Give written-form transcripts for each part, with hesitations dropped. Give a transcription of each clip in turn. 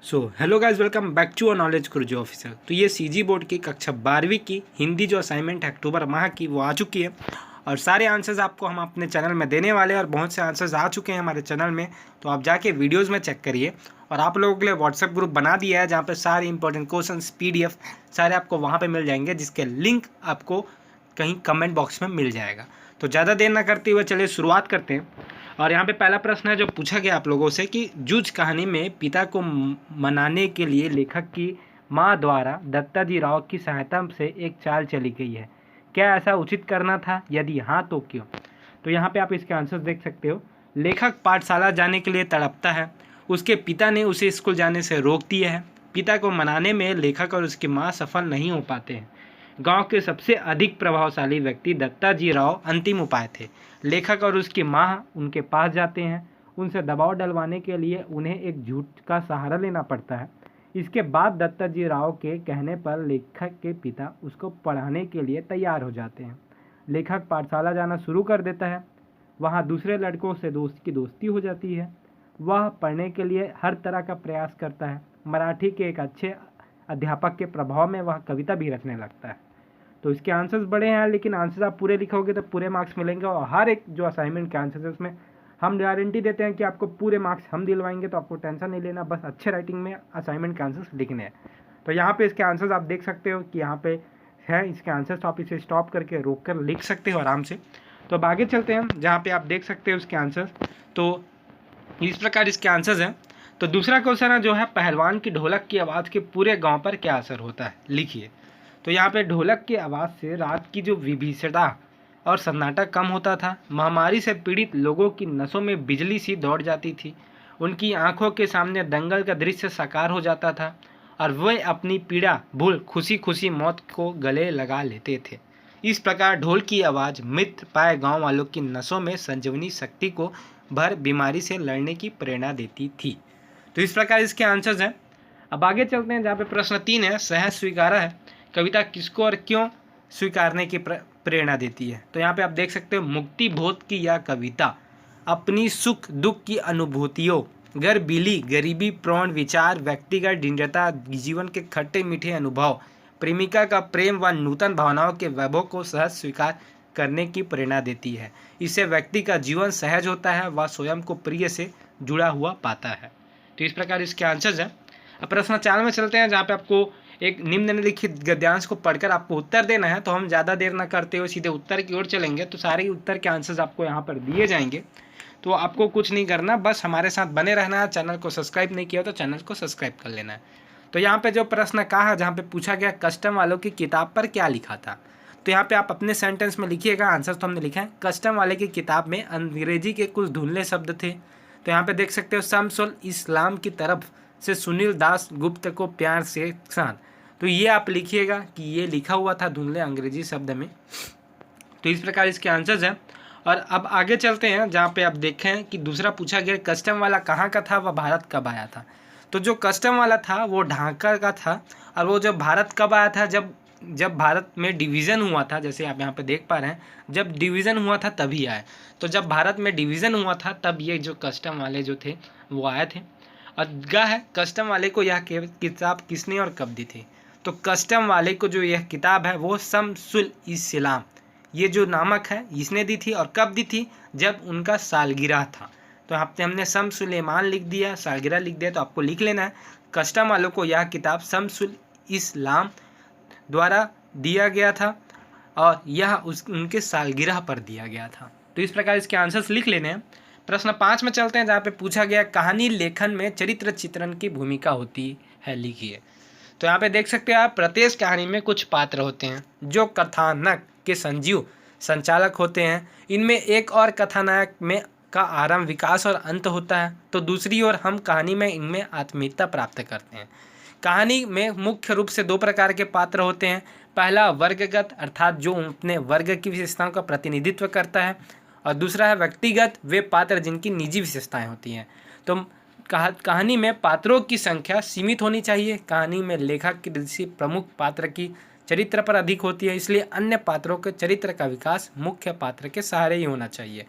Hello guys, welcome back to knowledge Guruji officer. तो ये CG board की कक्षा 12वीं की हिंदी जो असाइनमेंट है अक्टूबर माह की, वो आ चुकी है और सारे आंसर्स आपको हम अपने चैनल में देने वाले हैं और बहुत से आंसर्स आ चुके हैं हमारे चैनल में। तो आप जाके वीडियोज़ में चेक करिए और आप लोगों के लिए व्हाट्सएप ग्रुप बना दिया है जहाँ पर सारे इंपॉर्टेंट क्वेश्चन PDF सारे आपको वहाँ पर मिल जाएंगे, जिसके लिंक आपको कहीं कमेंट बॉक्स में मिल जाएगा। तो ज़्यादा देर ना करते हुए चलिए शुरुआत करते हैं। और यहाँ पे पहला प्रश्न है जो पूछा गया आप लोगों से कि जूझ कहानी में पिता को मनाने के लिए लेखक की माँ द्वारा दत्ताजी राव की सहायता से एक चाल चली गई है। क्या ऐसा उचित करना था? यदि हाँ तो क्यों? तो यहाँ पे आप इसके आंसर देख सकते हो। लेखक पाठशाला जाने के लिए तड़पता है। उसके पिता ने उसे स्कूल जाने से रोक दिया है। पिता को मनाने में लेखक और उसकी माँ सफल नहीं हो पाते हैं। गांव के सबसे अधिक प्रभावशाली व्यक्ति दत्ताजी राव अंतिम उपाय थे। लेखक और उसकी माँ उनके पास जाते हैं। उनसे दबाव डलवाने के लिए उन्हें एक झूठ का सहारा लेना पड़ता है। इसके बाद दत्ताजी राव के कहने पर लेखक के पिता उसको पढ़ाने के लिए तैयार हो जाते हैं। लेखक पाठशाला जाना शुरू कर देता है। वहाँ दूसरे लड़कों से दोस्ती हो जाती है। वह पढ़ने के लिए हर तरह का प्रयास करता है। मराठी के एक अच्छे अध्यापक के प्रभाव में वह कविता भी रचने लगता है। तो इसके आंसर्स बड़े हैं, लेकिन आंसर्स आप पूरे लिखोगे तो पूरे मार्क्स मिलेंगे और हर एक जो असाइनमेंट के आंसर्स है उसमें हम गारंटी देते हैं कि आपको पूरे मार्क्स हम दिलवाएंगे। तो आपको टेंशन नहीं लेना, बस अच्छे राइटिंग में असाइनमेंट के आंसर्स लिखने हैं। तो यहाँ पे इसके आंसर्स आप देख सकते हो कि यहाँ पे है इसके आंसर्स। तो आप इसे स्टॉप करके रोक कर लिख सकते हो आराम से। तो अब आगे चलते हैं जहाँ पे आप देख सकते हो इसके आंसर्स। तो इस प्रकार इसके आंसर्स हैं। तो दूसरा क्वेश्चन है जो है, पहलवान की ढोलक की आवाज़ के पूरे गाँव पर क्या असर होता है, लिखिए। तो यहाँ पे ढोलक की आवाज़ से रात की जो विभीषिका और सन्नाटा कम होता था। महामारी से पीड़ित लोगों की नसों में बिजली सी दौड़ जाती थी। उनकी आंखों के सामने दंगल का दृश्य साकार हो जाता था और वे अपनी पीड़ा भूल खुशी खुशी मौत को गले लगा लेते थे। इस प्रकार ढोल की आवाज़ मित्र पाए गांव वालों की नसों में संजीवनी शक्ति को भर बीमारी से लड़ने की प्रेरणा देती थी। तो इस प्रकार इसके आंसर्स हैं। अब आगे चलते हैं जहाँ पे प्रश्न 3 है, सहज स्वीकारा है। कविता किसको और क्यों स्वीकारने की प्रेरणा देती है? तो यहाँ पे आप देख सकते हो, मुक्ति बोध की यह कविता अपनी सुख दुख की अनुभूतियों, गर्बीली गरीबी प्रौढ़ विचार, व्यक्तिगत दृढ़ता, जीवन के खट्टे मीठे अनुभव, प्रेमिका का प्रेम व नूतन भावनाओं के वैभव को सहज स्वीकार करने की प्रेरणा देती है। इससे व्यक्ति का जीवन सहज होता है, वह स्वयं को प्रिय से जुड़ा हुआ पाता है। तो इस प्रकार इसके आंसर्स हैं। अब प्रश्न 4 में चलते हैं जहाँ पे आपको एक निम्नलिखित गद्यांश को पढ़कर आपको उत्तर देना है। तो हम ज़्यादा देर ना करते हुए सीधे उत्तर की ओर चलेंगे। तो सारे ही उत्तर के आंसर्स आपको यहाँ पर दिए जाएंगे। तो आपको कुछ नहीं करना, बस हमारे साथ बने रहना है। चैनल को सब्सक्राइब नहीं किया तो चैनल को सब्सक्राइब कर लेना है। तो यहाँ पे जो प्रश्न कहा, जहाँ पे पूछा गया कस्टम वालों की किताब पर क्या लिखा था, तो यहाँ पे आप अपने सेंटेंस में लिखिएगा। आंसर तो हमने लिखा है, कस्टम वाले की किताब में अंग्रेजी के कुछ धुंधले शब्द थे। तो यहाँ पे देख सकते हो, शम्सुल इस्लाम की तरफ से सुनील दास गुप्त को प्यार से सान। तो ये आप लिखिएगा कि ये लिखा हुआ था धुंधले अंग्रेजी शब्द में। तो इस प्रकार इसके आंसर्स हैं। और अब आगे चलते हैं जहाँ पे आप देखें कि दूसरा पूछा गया, कस्टम वाला कहाँ का था, वह भारत कब आया था। तो जो कस्टम वाला था वो ढाका का था। और वो जब भारत कब आया था, जब भारत में डिवीज़न हुआ था, जैसे आप यहाँ पे देख पा रहे हैं, जब डिवीज़न हुआ था तभी आए। तो जब भारत में डिवीज़न हुआ था तब ये जो कस्टम वाले जो थे वो आए थे। और गा है, कस्टम वाले को यह किताब किसने और कब दी थी? तो कस्टम वाले को जो यह किताब है वो शम्सुल इस्लाम, ये जो नामक है, इसने दी थी। और कब दी थी? जब उनका सालगिरह था। तो यहाँ पे हमने शमसुलेमान लिख दिया, सालगिरह लिख दिया। तो आपको लिख लेना है, कस्टम वालों को यह किताब शम्सुल इस्लाम द्वारा दिया गया था और यह उनके सालगिरह पर दिया गया था। तो इस प्रकार इसके आंसर्स लिख लेने हैं। प्रश्न 5 में चलते हैं जहाँ पे पूछा गया, कहानी लेखन में चरित्र चित्रण की भूमिका होती है, लिखिए। तो यहाँ पे देख सकते हैं आप, प्रत्येक कहानी में कुछ पात्र होते हैं जो कथानक के संजीव संचालक होते हैं। इनमें एक और कथानायक में का आरंभ, विकास और अंत होता है, तो दूसरी ओर हम कहानी में इनमें आत्मीयता प्राप्त करते हैं। कहानी में मुख्य रूप से 2 प्रकार के पात्र होते हैं। पहला वर्गगत, अर्थात जो अपने वर्ग की विशेषताओं का प्रतिनिधित्व करता है, और दूसरा है व्यक्तिगत, वे पात्र जिनकी निजी विशेषताएं होती हैं। तो कहानी में पात्रों की संख्या सीमित होनी चाहिए। कहानी में लेखक की दृष्टि प्रमुख पात्र की चरित्र पर अधिक होती है, इसलिए अन्य पात्रों के चरित्र का विकास मुख्य पात्र के सहारे ही होना चाहिए।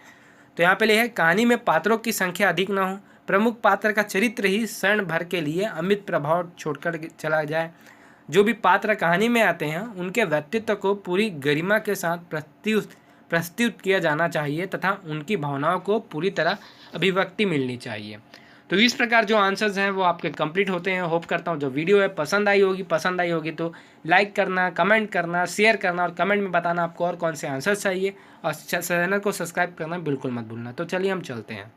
तो यहाँ पे है, कहानी में पात्रों की संख्या अधिक ना हो, प्रमुख पात्र का चरित्र ही क्षण भर के लिए अमित प्रभाव छोड़कर चला जाए। जो भी पात्र कहानी में आते हैं उनके व्यक्तित्व को पूरी गरिमा के साथ प्रस्तुत किया जाना चाहिए तथा उनकी भावनाओं को पूरी तरह अभिव्यक्ति मिलनी चाहिए। तो इस प्रकार जो आंसर्स हैं वो आपके कंप्लीट होते हैं। होप करता हूँ जो वीडियो है पसंद आई होगी तो लाइक करना, कमेंट करना, शेयर करना और कमेंट में बताना आपको और कौन से आंसर्स चाहिए, और चैनल को सब्सक्राइब करना बिल्कुल मत भूलना। तो चलिए हम चलते हैं।